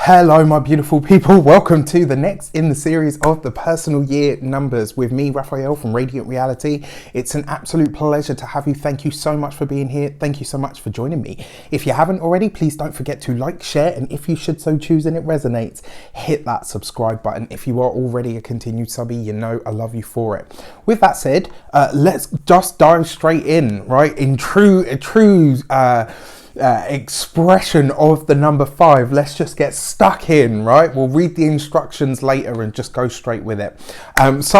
Hello my beautiful people, welcome to the next in the series of the personal year numbers with me, Raphael from Reydiant Reality. It's an absolute pleasure to have you. Thank you so much for being here. Thank you so much for joining me. If you haven't already, please don't forget to like, share, and if you should so choose and it resonates, hit that subscribe button. If you are already a continued subby, you know I love you for it. With that said, let's just dive straight in, right? In true expression of the number 5, let's just get stuck in, right? We'll read the instructions later and just go straight with it. As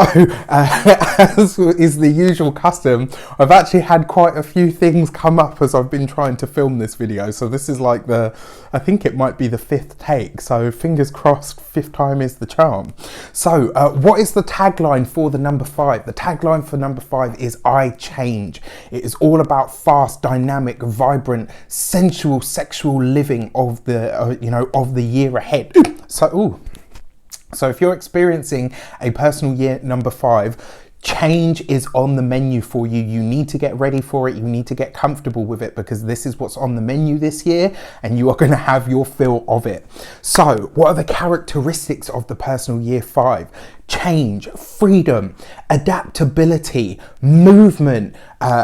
is the usual custom, I've actually had quite a few things come up as I've been trying to film this video, so this is like I think it might be the 5th take, so fingers crossed, 5th time is the charm. So what is the tagline for the number 5? The tagline for number 5 is I change. It is all about fast, dynamic, vibrant, sensual, sexual living of the of the year ahead. So if you're experiencing a personal year number 5, change is on the menu for you. You need to get ready for it. You need to get comfortable with it, because this is what's on the menu this year and you are going to have your fill of it. So what are the characteristics of the personal year 5? Change, freedom, adaptability, movement.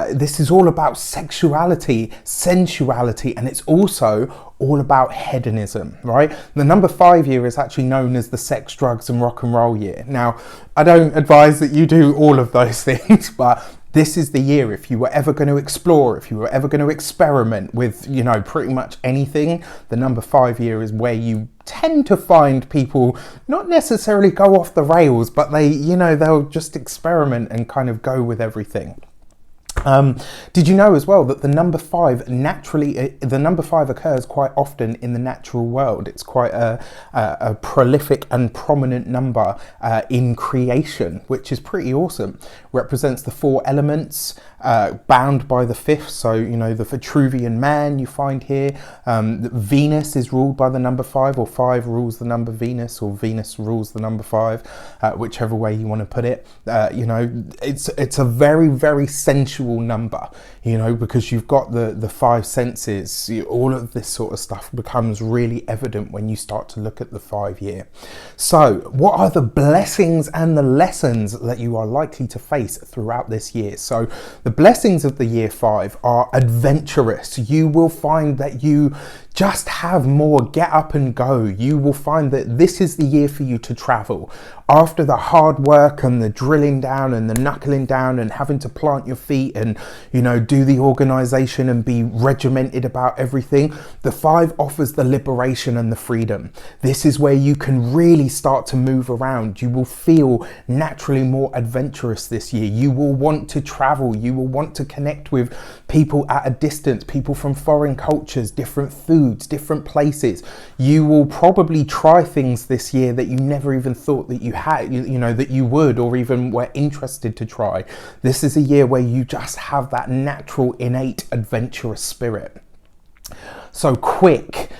This is all about sexuality, sensuality, and it's also all about hedonism, right? The number 5 year is actually known as the sex, drugs, and rock and roll year. Now, I don't advise that you do all of those things, but this is the year, if you were ever going to explore, if you were ever going to experiment with, pretty much anything, the number 5 year is where you tend to find people not necessarily go off the rails, but they'll just experiment and kind of go with everything. Did you know as well that the number 5 occurs quite often in the natural world? It's quite a prolific and prominent number in creation, which is pretty awesome. Represents the 4 elements, bound by the 5th. So, the Vitruvian man you find here. Venus is ruled by the number 5, or 5 rules the number Venus, or Venus rules the number 5, whichever way you want to put it. It's a very, very sensual number, because you've got the 5 senses. All of this sort of stuff becomes really evident when you start to look at the 5 year. So what are the blessings and the lessons that you are likely to face throughout this year? So the blessings of the year 5 are adventurous. You will find that you just have more get up and go. You will find that this is the year for you to travel. After the hard work and the drilling down and the knuckling down and having to plant your feet and, do the organization and be regimented about everything, the 5 offers the liberation and the freedom. This is where you can really start to move around. You will feel naturally more adventurous this year. You will want to travel. You will want to connect with people at a distance, people from foreign cultures, different foods, different places. You will probably try things this year that you never even thought that you had, that you would, or even were interested to try. This is a year where you just have that natural, innate, adventurous spirit. So quick,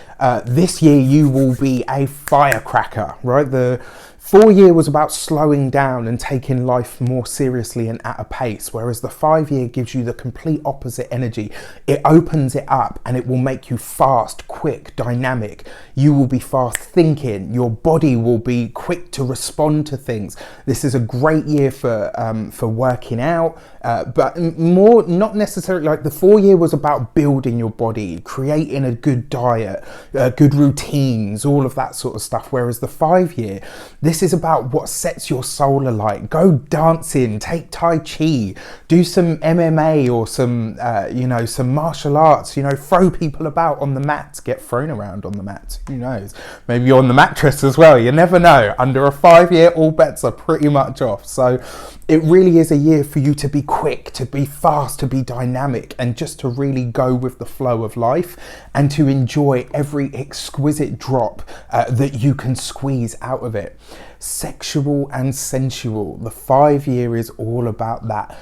this year you will be a firecracker, right? The 4 year was about slowing down and taking life more seriously and at a pace, whereas the 5 year gives you the complete opposite energy. It opens it up and it will make you fast, quick, dynamic. You will be fast thinking. Your body will be quick to respond to things. This is a great year for working out, but more not necessarily. Like the 4 year was about building your body, creating a good diet, good routines, all of that sort of stuff. Whereas the 5 year, this is about what sets your soul alight. Go dancing, take Tai Chi, do some MMA or some martial arts, throw people about on the mats, get thrown around on the mats. Who knows? Maybe on the mattress as well. You never know. Under a 5 year, all bets are pretty much off. So it really is a year for you to be quick, to be fast, to be dynamic, and just to really go with the flow of life and to enjoy every exquisite drop that you can squeeze out of it. Sexual and sensual. The 5 year is all about that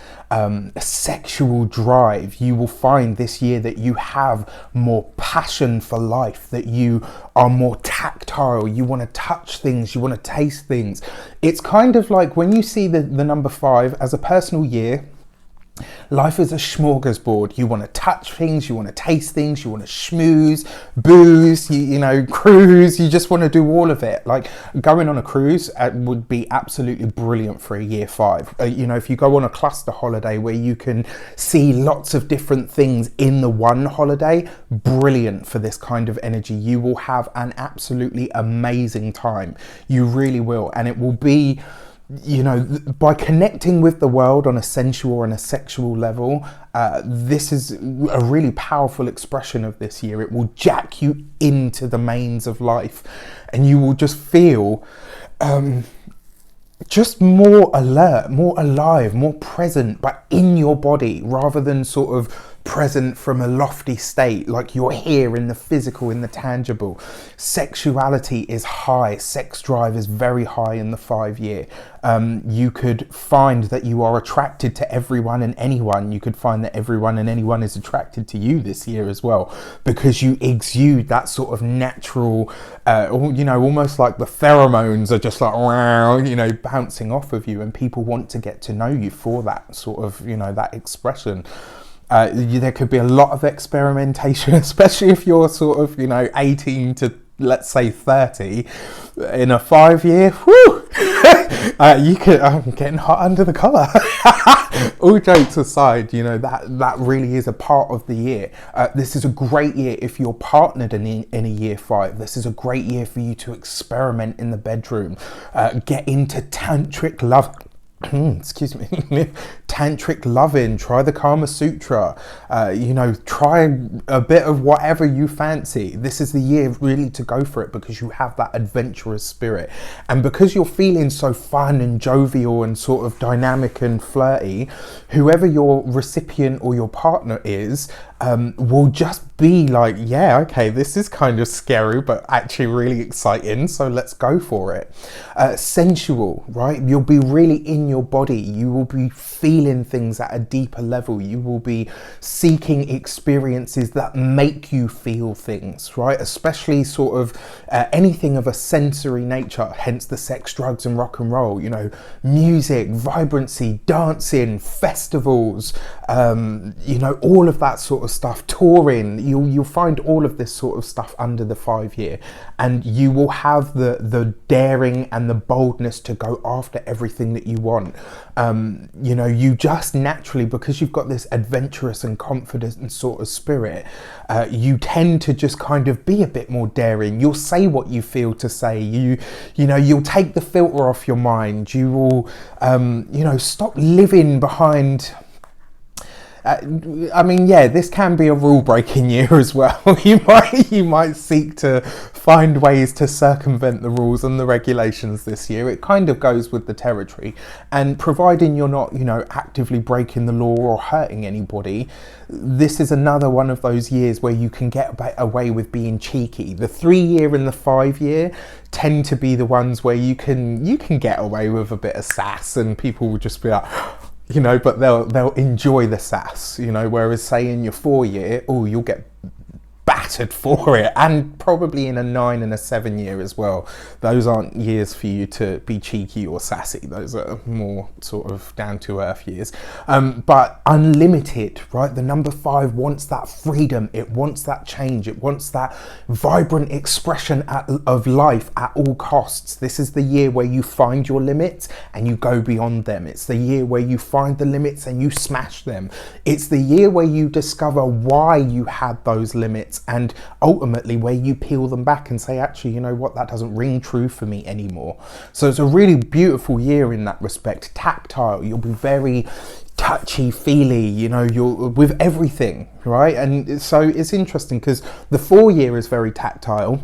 sexual drive. You will find this year that you have more passion for life, that you are more tactile. You want to touch things, you want to taste things. It's kind of like when you see the number 5 as a personal year, Life is a smorgasbord. You want to touch things, you want to taste things, you want to schmooze, booze, you know, cruise. You just want to do all of it. Like going on a cruise would be absolutely brilliant for a year 5. You know, if you go on a cluster holiday where you can see lots of different things in the one holiday, brilliant for this kind of energy. You will have an absolutely amazing time. You really will. And it will be, you know, by connecting with the world on a sensual and a sexual level, this is a really powerful expression of this year. It will jack you into the mains of life, and you will just feel just more alert, more alive, more present, but in your body rather than sort of present from a lofty state, like you're here in the physical, in the tangible. Sexuality is high, sex drive is very high in the 5 year. You could find that you are attracted to everyone and anyone. You could find that everyone and anyone is attracted to you this year as well, because you exude that sort of natural, you know, almost like the pheromones are just like, you know, bouncing off of you, and people want to get to know you for that sort of, you know, that expression. There could be a lot of experimentation, especially if you're sort of, you know, 18 to, let's say, 30 in a 5 year. Whew, you could. I'm getting hot under the collar. All jokes aside, you know, that really is a part of the year. This is a great year if you're partnered in a year 5. This is a great year for you to experiment in the bedroom, get into tantric love. Excuse me. Tantric loving, try the Kama Sutra, you know, try a bit of whatever you fancy. This is the year really to go for it, because you have that adventurous spirit, and because you're feeling so fun and jovial and sort of dynamic and flirty, whoever your recipient or your partner is will just be like, yeah, okay, this is kind of scary but actually really exciting, so let's go for it. Sensual, right? You'll be really in your body. You will be feeling things at a deeper level. You will be seeking experiences that make you feel things, right? Especially sort of anything of a sensory nature, hence the sex, drugs and rock and roll, you know, music, vibrancy, dancing, festivals, you know, all of that sort of stuff, touring. You'll find all of this sort of stuff under the 5 year, and you will have the daring and the boldness to go after everything that you want. You know, you just naturally, because you've got this adventurous and confident and sort of spirit, you tend to just kind of be a bit more daring. You'll say what you feel to say. You know, you'll take the filter off your mind. You will, you know, stop living behind. I mean, yeah, this can be a rule-breaking year as well. You might seek to find ways to circumvent the rules and the regulations this year. It kind of goes with the territory, and providing you're not, you know, actively breaking the law or hurting anybody, this is another one of those years where you can get away with being cheeky. The 3 year and the 5 year tend to be the ones where you can get away with a bit of sass, and people will just be like, you know, but they'll enjoy the sass, you know, whereas say in your 4 year, oh, you'll get battered for it, and probably in a 9 and a 7 year as well. Those aren't years for you to be cheeky or sassy. Those are more sort of down to earth years. But unlimited, right? The number 5 wants that freedom. It wants that change. It wants that vibrant expression of life at all costs. This is the year where you find your limits and you go beyond them. It's the year where you find the limits and you smash them. It's the year where you discover why you had those limits, and ultimately where you peel them back and say, actually, you know what, that doesn't ring true for me anymore. So it's a really beautiful year in that respect. Tactile, you'll be very touchy-feely, you know, you're with everything, right? And so it's interesting because the 4 year is very tactile,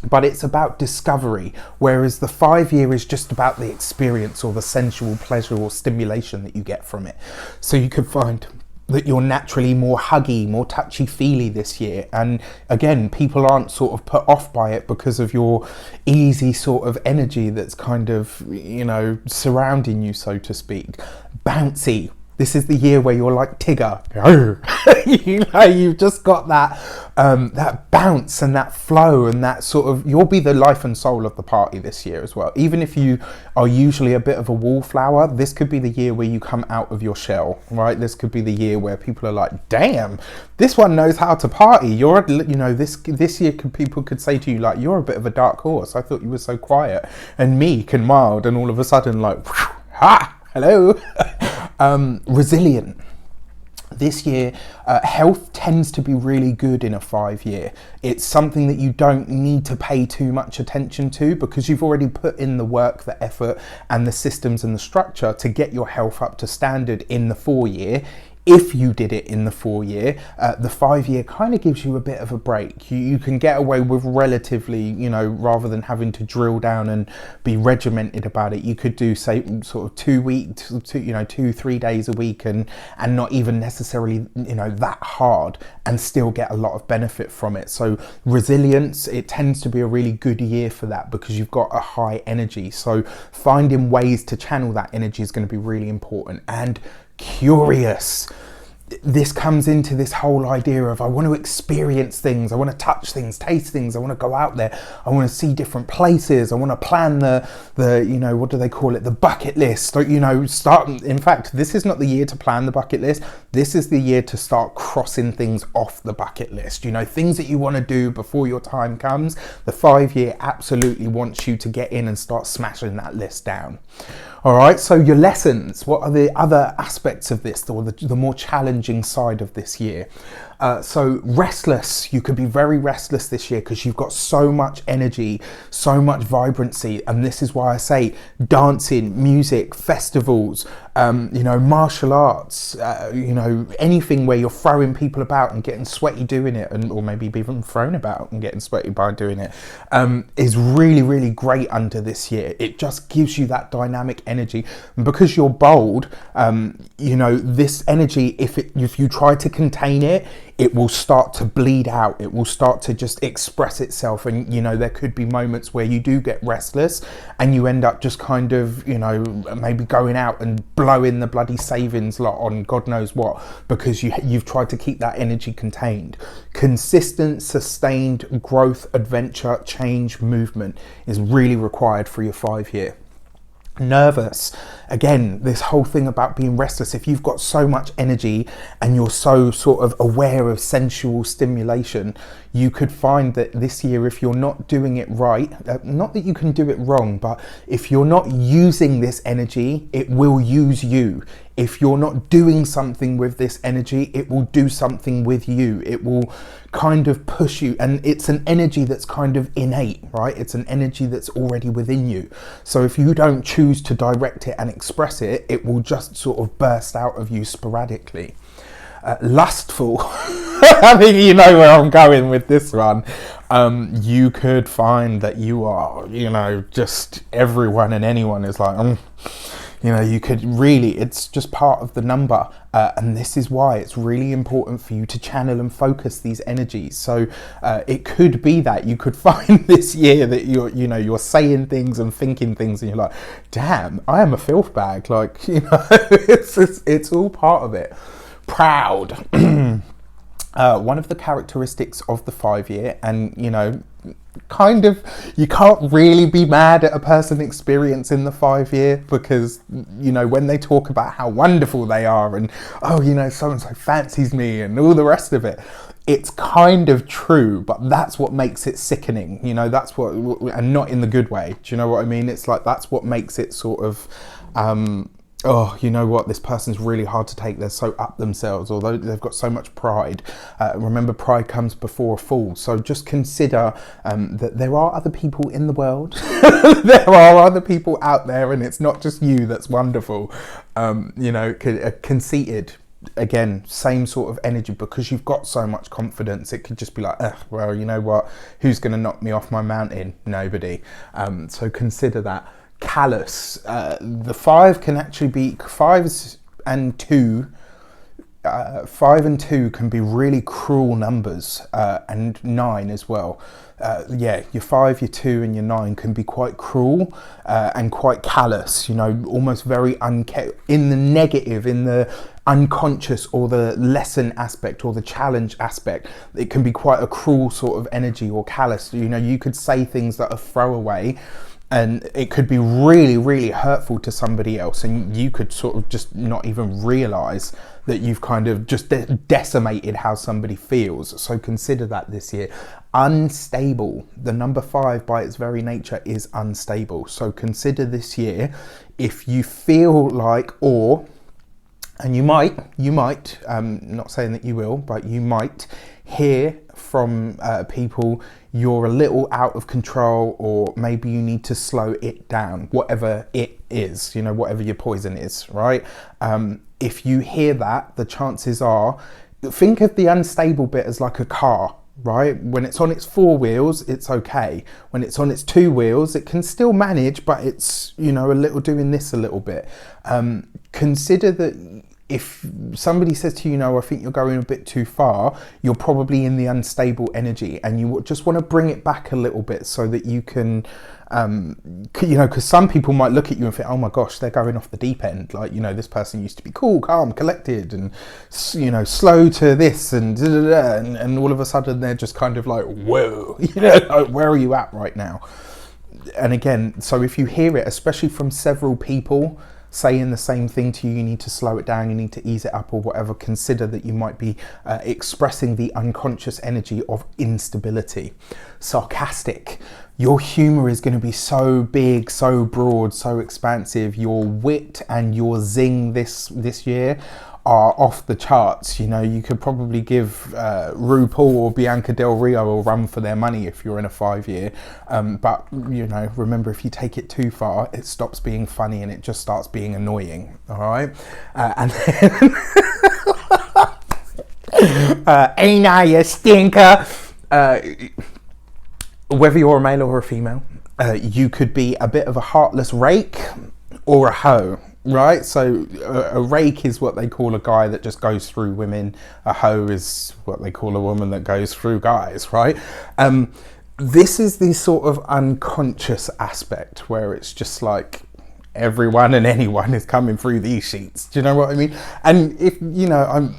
but it's about discovery, whereas the 5 year is just about the experience or the sensual pleasure or stimulation that you get from it. So you could find that you're naturally more huggy, more touchy-feely this year. And again, people aren't sort of put off by it because of your easy sort of energy that's kind of, you know, surrounding you, so to speak. Bouncy, This is the year where you're like Tigger. You know, you've just got that that bounce and that flow and that sort of, you'll be the life and soul of the party this year as well. Even if you are usually a bit of a wallflower, this could be the year where you come out of your shell, right? This could be the year where people are like, damn, this one knows how to party. You're, you know, this year people could say to you like, you're a bit of a dark horse. I thought you were so quiet and meek and mild, and all of a sudden like, whew, ha, hello. Resilient. This year, health tends to be really good in a 5-year. It's something that you don't need to pay too much attention to because you've already put in the work, the effort, and the systems and the structure to get your health up to standard in the 4-year. If you did it in the 4-year, the 5-year kind of gives you a bit of a break. You can get away with relatively, you know, rather than having to drill down and be regimented about it. You could do, say, sort of 2 weeks, 2-3 days a week, and not even necessarily, you know, that hard, and still get a lot of benefit from it. So resilience, it tends to be a really good year for that because you've got a high energy. So finding ways to channel that energy is going to be really important. And curious. This comes into this whole idea of, I want to experience things, I want to touch things, taste things, I want to go out there, I want to see different places, I want to plan the you know, what do they call it, the bucket list, or, you know, start. In fact, this is not the year to plan the bucket list, this is the year to start crossing things off the bucket list, you know, things that you want to do before your time comes. The 5-year absolutely wants you to get in and start smashing that list down. All right, so your lessons, what are the other aspects of this, or the more challenging side of this year? So restless, you could be very restless this year because you've got so much energy, so much vibrancy. And this is why I say dancing, music, festivals, you know, martial arts, you know, anything where you're throwing people about and getting sweaty doing it, and or maybe even thrown about and getting sweaty by doing it, is really, really great under this year. It just gives you that dynamic energy. And because you're bold, you know, this energy, if you try to contain it, it will start to bleed out. It will start to just express itself. And, you know, there could be moments where you do get restless and you end up just kind of, you know, maybe going out and blowing the bloody savings lot on God knows what, because you've tried to keep that energy contained. Consistent, sustained growth, adventure, change, movement is really required for your 5-year. Nervous, again, this whole thing about being restless. If you've got so much energy and you're so sort of aware of sensual stimulation, you could find that this year, if you're not doing it right, not that you can do it wrong, but if you're not using this energy, it will use you. If you're not doing something with this energy, it will do something with you. It will kind of push you, and it's an energy that's kind of innate, right? It's an energy that's already within you. So if you don't choose to direct it and express it, it will just sort of burst out of you sporadically. Lustful. I mean, you know where I'm going with this one. You could find that you are, you know, just everyone and anyone is like, you know, you could really, it's just part of the number. And this is why it's really important for you to channel and focus these energies. So it could be that you could find this year that you're saying things and thinking things and you're like, damn, I am a filth bag. Like, you know, it's all part of it. Proud. One of the characteristics of the 5-year, and, you know, kind of, you can't really be mad at a person experiencing the 5-year because, you know, when they talk about how wonderful they are and, oh, you know, so-and-so fancies me and all the rest of it, it's kind of true, but that's what makes it sickening, you know, that's what, and not in the good way, do you know what I mean? It's like, that's what makes it sort of, oh, you know what, this person's really hard to take, they're so up themselves, although they've got so much pride. Remember, pride comes before a fall. So just consider that there are other people in the world. There are other people out there, and it's not just you that's wonderful. You know, conceited. Again, same sort of energy, because you've got so much confidence. It could just be like, well, you know what, who's going to knock me off my mountain? Nobody. So consider that. Callous. The 5 can actually be 5s and 2 5 and 2 can be really cruel numbers, and 9 as well. Yeah, your 5, your 2 and your 9 can be quite cruel and quite callous, you know, almost very in the negative, in the unconscious or the lesson aspect or the challenge aspect. It can be quite a cruel sort of energy or callous. You know, you could say things that are throwaway and it could be really, really hurtful to somebody else, and you could sort of just not even realize that you've kind of just decimated how somebody feels. So consider that this year. Unstable. The number 5 by its very nature is unstable. So consider this year, if you feel like, and you might, not saying that you will, but you might hear from people you're a little out of control, or maybe you need to slow it down, whatever it is, you know, whatever your poison is, right? If you hear that, the chances are, think of the unstable bit as like a car, right? When it's on its 4 wheels, it's okay. When it's on its 2 wheels, it can still manage, but it's, you know, a little doing this a little bit. Consider that if somebody says to you, no, I think you're going a bit too far, you're probably in the unstable energy, and you just want to bring it back a little bit so that you can, you know, because some people might look at you and think, oh my gosh, they're going off the deep end. Like, you know, this person used to be cool, calm, collected, and, you know, slow to this and da, da, da, and all of a sudden they're just kind of like, whoa, you know, like, where are you at right now? And again, so if you hear it, especially from several people saying the same thing to you, you need to slow it down, you need to ease it up or whatever, consider that you might be expressing the unconscious energy of instability. Sarcastic. Your humor is going to be so big, so broad, so expansive. Your wit and your zing this year are off the charts. You know, you could probably give RuPaul or Bianca Del Rio a run for their money if you're in a 5-year. But, you know, remember, if you take it too far, it stops being funny and it just starts being annoying. All right. And then, ain't I a stinker? Whether you're a male or a female, you could be a bit of a heartless rake or a hoe. Right, so a rake is what they call a guy that just goes through women. A hoe is what they call a woman that goes through guys, right? This is the sort of unconscious aspect where it's just like everyone and anyone is coming through these sheets. Do you know what I mean? And if, you know,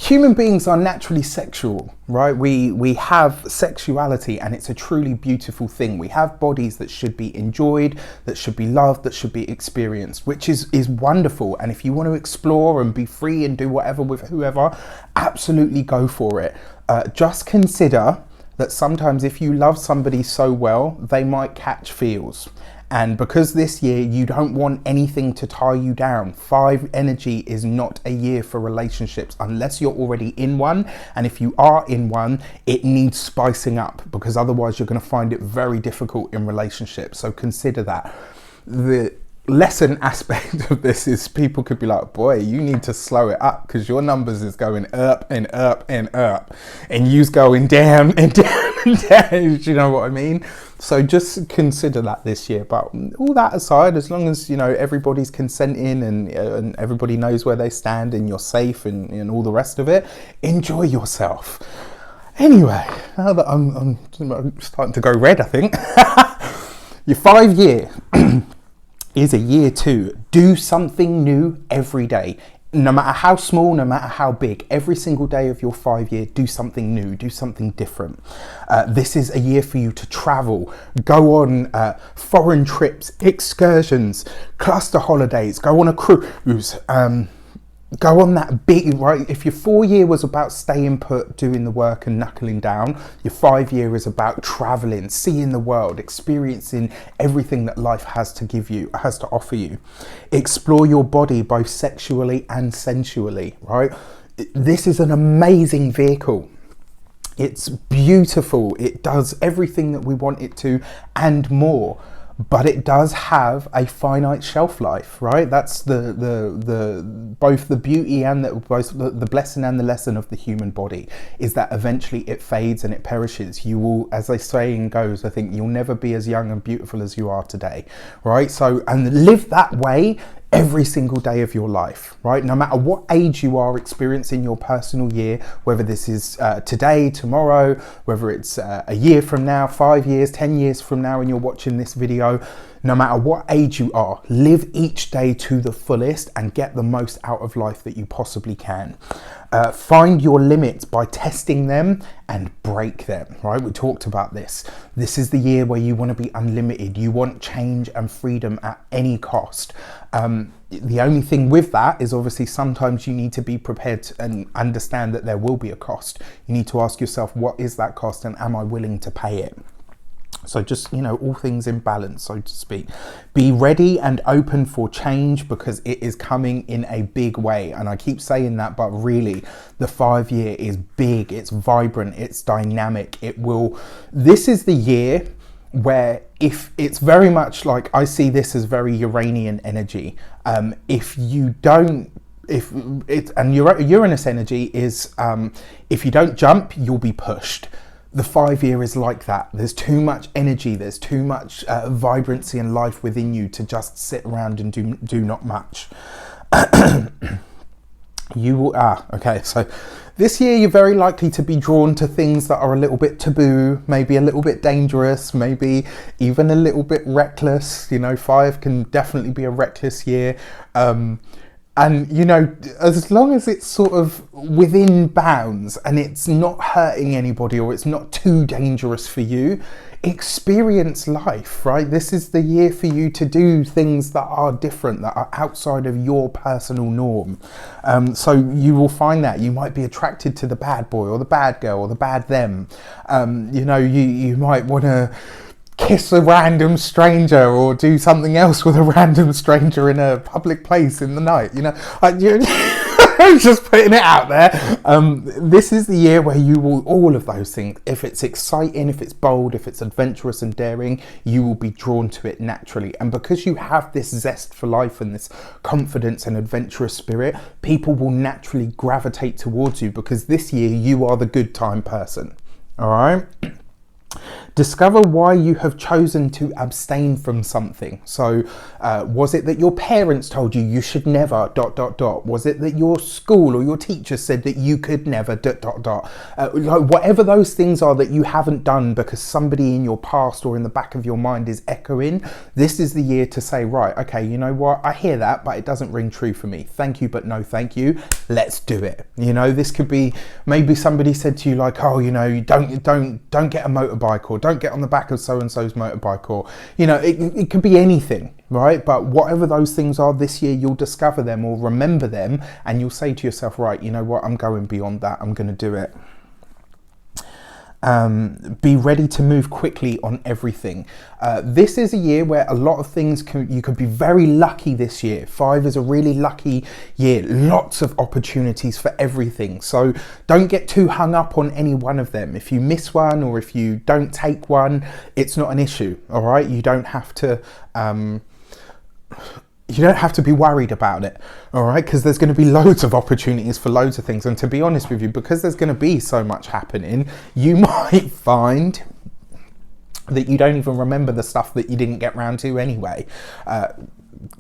human beings are naturally sexual, right? We have sexuality, and it's a truly beautiful thing. We have bodies that should be enjoyed, that should be loved, that should be experienced, which is wonderful. And if you want to explore and be free and do whatever with whoever, absolutely go for it. Just consider that sometimes if you love somebody so well, they might catch feels. And because this year you don't want anything to tie you down, 5 energy is not a year for relationships unless you're already in one. And if you are in one, it needs spicing up, because otherwise you're going to find it very difficult in relationships. So consider that. The lesson aspect of this is people could be like, boy, you need to slow it up because your numbers is going up and up and up, and you's going down and down and down. Do you know what I mean? So just consider that this year. But all that aside, as long as, you know, everybody's consenting and everybody knows where they stand and you're safe and all the rest of it, enjoy yourself. Anyway, now that I'm starting to go red, I think. Your 5-year is a year 2. Do something new every day. No matter how small, no matter how big, every single day of your 5-year, do something new, do something different. This is a year for you to travel, go on foreign trips, excursions, cluster holidays, go on a cruise, go on that big, right? If your 4-year was about staying put, doing the work and knuckling down, your 5-year is about traveling, seeing the world, experiencing everything that life has to give you, has to offer you. Explore your body both sexually and sensually, right? This is an amazing vehicle. It's beautiful. It does everything that we want it to and more. But it does have a finite shelf life, right? That's the both the beauty and the blessing and the lesson of the human body, is that eventually it fades and it perishes. You will, as the saying goes, I think, you'll never be as young and beautiful as you are today, right? So, and live that way every single day of your life, right? No matter what age you are experiencing your personal year, whether this is today, tomorrow, whether it's a year from now, 5 years, 10 years from now, and you're watching this video, no matter what age you are, live each day to the fullest and get the most out of life that you possibly can. Find your limits by testing them and break them, right? We talked about this. This is the year where you want to be unlimited. You want change and freedom at any cost. The only thing with that is obviously sometimes you need to be prepared and understand that there will be a cost. You need to ask yourself, what is that cost and am I willing to pay it? So just, all things in balance, so to speak. Be ready and open for change because it is coming in a big way. And I keep saying that, but really the 5 year is big, it's vibrant, it's dynamic. This is the year where if it's very much like, I see this as very Uranian energy. And Uranus energy is, if you don't jump, you'll be pushed. The 5 year is like that. There's too much energy, there's too much vibrancy and life within you to just sit around and do not much. Okay, so this year you're very likely to be drawn to things that are a little bit taboo, maybe a little bit dangerous, maybe even a little bit reckless. 5 can definitely be a reckless year. And, as long as it's sort of within bounds and it's not hurting anybody or it's not too dangerous for you, experience life, right? This is the year for you to do things that are different, that are outside of your personal norm. So you will find that you might be attracted to the bad boy or the bad girl or the bad them. You might want to kiss a random stranger or do something else with a random stranger in a public place in the night. I'm just putting it out there. This is the year where you will, all of those things, if it's exciting, if it's bold, if it's adventurous and daring, you will be drawn to it naturally. And because you have this zest for life and this confidence and adventurous spirit, people will naturally gravitate towards you because this year you are the good time person. All right. Discover why you have chosen to abstain from something. So was it that your parents told you should never ... Was it that your school or your teacher said that you could never ... Whatever those things are that you haven't done because somebody in your past or in the back of your mind is echoing, this is the year to say, right, okay, you know what, I hear that, but it doesn't ring true for me. Thank you, but no thank you. Let's do it. This could be, maybe somebody said to you like, oh, don't get a motorbike or don't get on the back of so-and-so's motorbike, or it could be anything, right? But whatever those things are, this year you'll discover them or remember them and you'll say to yourself, right, you know what, I'm going beyond that, I'm going to do it. Be ready to move quickly on everything. This is a year where a lot of things you could be very lucky this year. 5 is a really lucky year. Lots of opportunities for everything. So don't get too hung up on any one of them. If you miss one or if you don't take one, it's not an issue. All right. You don't have to be worried about it, all right? Because there's going to be loads of opportunities for loads of things. And to be honest with you, because there's going to be so much happening, you might find that you don't even remember the stuff that you didn't get round to anyway.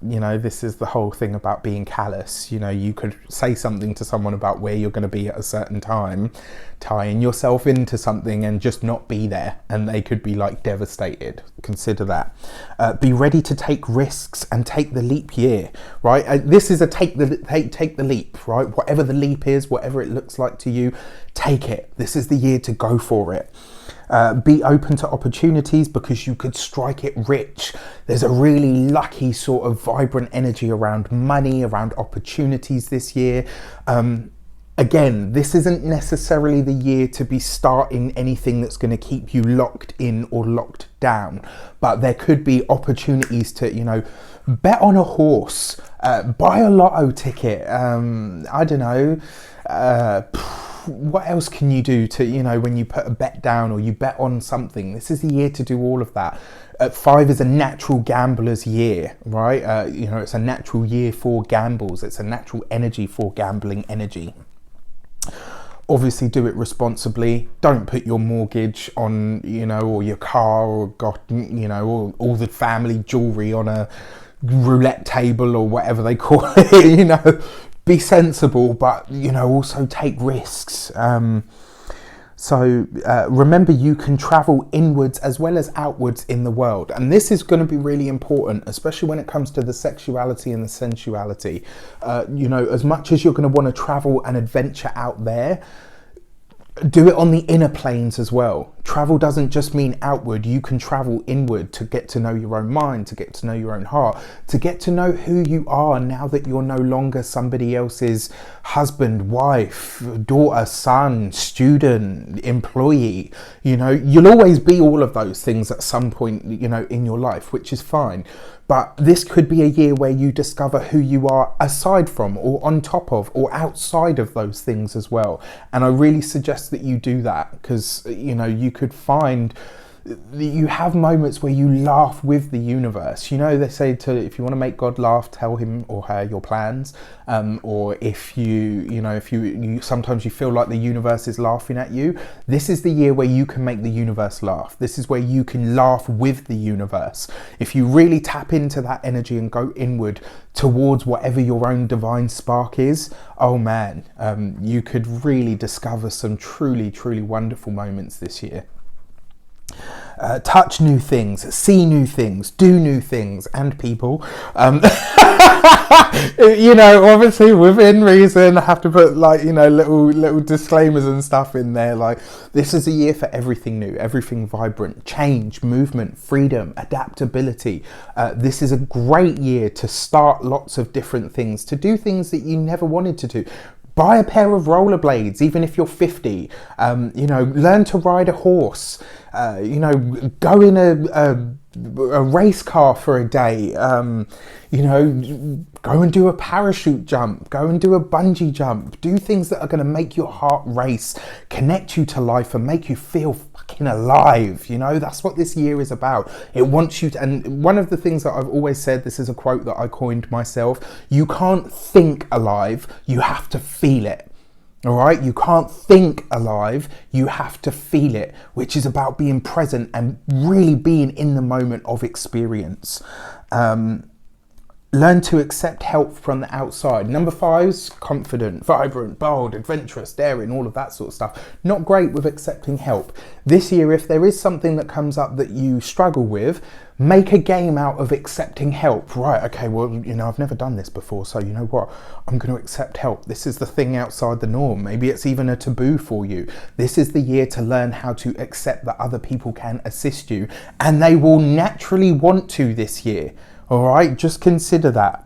This is the whole thing about being callous. You could say something to someone about where you're going to be at a certain time, tying yourself into something and just not be there, and they could be like devastated. Consider that. Be ready to take risks and take the leap year, right? This is a take the leap, right? Whatever the leap is, whatever it looks like to you, take it. This is the year to go for it. Be open to opportunities because you could strike it rich. There's a really lucky sort of vibrant energy around money, around opportunities this year. Again, this isn't necessarily the year to be starting anything that's going to keep you locked in or locked down, but there could be opportunities to, bet on a horse, buy a lotto ticket. I don't know. What else can you do to, when you put a bet down or you bet on something? This is the year to do all of that. 5 is a natural gambler's year, right? It's a natural year for gambles. It's a natural energy for gambling energy. Obviously do it responsibly. Don't put your mortgage on, or your car or all the family jewelry on a roulette table or whatever they call it, you know. Be sensible, but, you know, also take risks. So remember, you can travel inwards as well as outwards in the world. And this is going to be really important, especially when it comes to the sexuality and the sensuality. You know, as much as you're going to want to travel and adventure out there, do it on the inner planes as well. Travel doesn't just mean outward. You can travel inward to get to know your own mind, to get to know your own heart, to get to know who you are now that you're no longer somebody else's husband, wife, daughter, son, student, employee. You know, you'll always be all of those things at some point, you know, in your life, which is fine. But this could be a year where you discover who you are aside from, or on top of, or outside of those things as well. And I really suggest that you do that, because, you know, you could find you have moments where you laugh with the universe. You know, they say if you want to make God laugh, tell him or her your plans. Or if you sometimes you feel like the universe is laughing at you. This is the year where you can make the universe laugh. This is where you can laugh with the universe. If you really tap into that energy and go inward towards whatever your own divine spark is, oh man, you could really discover some truly, truly wonderful moments this year. Touch new things, see new things, do new things, and people. You know, obviously within reason. I have to put, like, you know, little disclaimers and stuff in there. Like, this is a year for everything new, everything vibrant, change, movement, freedom, adaptability. This is a great year to start lots of different things, to do things that you never wanted to do. Buy a pair of rollerblades, even if you're 50. You know, learn to ride a horse. You know, go in a race car for a day. You know, go and do a parachute jump. Go and do a bungee jump. Do things that are going to make your heart race, connect you to life, and make you feel fucking alive. You know, that's what this year is about. It wants you to, and one of the things that I've always said, this is a quote that I coined myself: you can't think alive, you have to feel it. All right, you can't think alive, you have to feel it, which is about being present and really being in the moment of experience. Learn to accept help from the outside. Number 5's confident, vibrant, bold, adventurous, daring, all of that sort of stuff. Not great with accepting help. This year, if there is something that comes up that you struggle with, make a game out of accepting help. Right, okay, well, you know, I've never done this before, so you know what? I'm going to accept help. This is the thing outside the norm. Maybe it's even a taboo for you. This is the year to learn how to accept that other people can assist you, and they will naturally want to this year. All right, just consider that.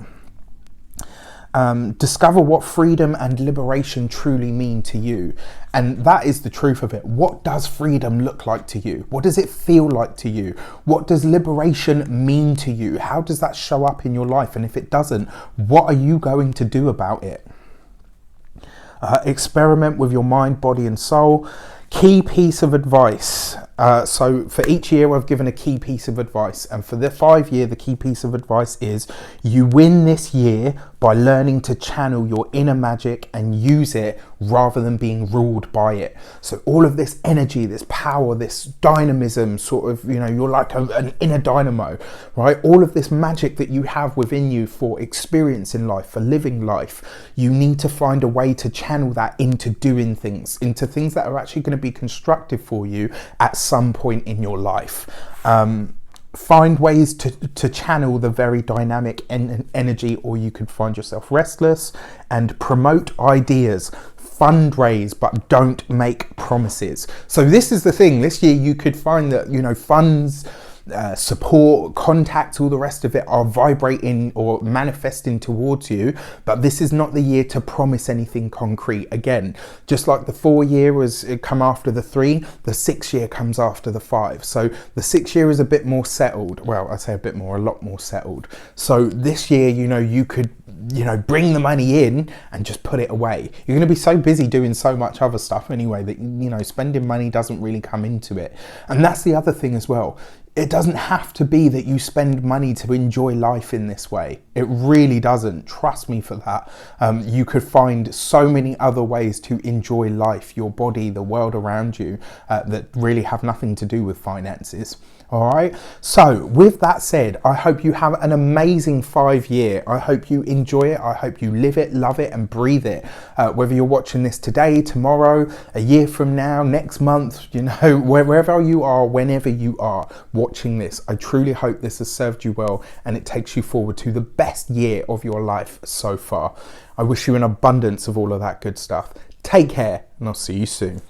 Discover what freedom and liberation truly mean to you. And that is the truth of it. What does freedom look like to you? What does it feel like to you? What does liberation mean to you? How does that show up in your life? And if it doesn't, what are you going to do about it? Experiment with your mind, body, and soul. Key piece of advice. So for each year I've given a key piece of advice, and for the 5 year, the key piece of advice is you win this year by learning to channel your inner magic and use it rather than being ruled by it. So all of this energy, this power, this dynamism, sort of, you know, you're like an inner dynamo, right? All of this magic that you have within you for experiencing life, for living life, you need to find a way to channel that into doing things, into things that are actually going to be constructive for you at some point in your life. Find ways to channel the very dynamic energy, or you could find yourself restless, and promote ideas. Fundraise, but don't make promises. So this is the thing. This year you could find that, you know, funds, support, contacts, all the rest of it are vibrating or manifesting towards you, but this is not the year to promise anything concrete. Again, just like the 4 year was come after the 3, the 6 year comes after the 5. So the 6 year is a bit more settled. Well, I say a bit more, a lot more settled. So this year, you know, you could, you know, bring the money in and just put it away. You're going to be so busy doing so much other stuff anyway that, you know, spending money doesn't really come into it. And that's the other thing as well. It doesn't have to be that you spend money to enjoy life in this way. It really doesn't. Trust me for that. You could find so many other ways to enjoy life, your body, the world around you, that really have nothing to do with finances. All right. So with that said, I hope you have an amazing 5-year. I hope you enjoy it. I hope you live it, love it, and breathe it. Whether you're watching this today, tomorrow, a year from now, next month, you know, wherever you are, whenever you are watching this, I truly hope this has served you well and it takes you forward to the best year of your life so far. I wish you an abundance of all of that good stuff. Take care, and I'll see you soon.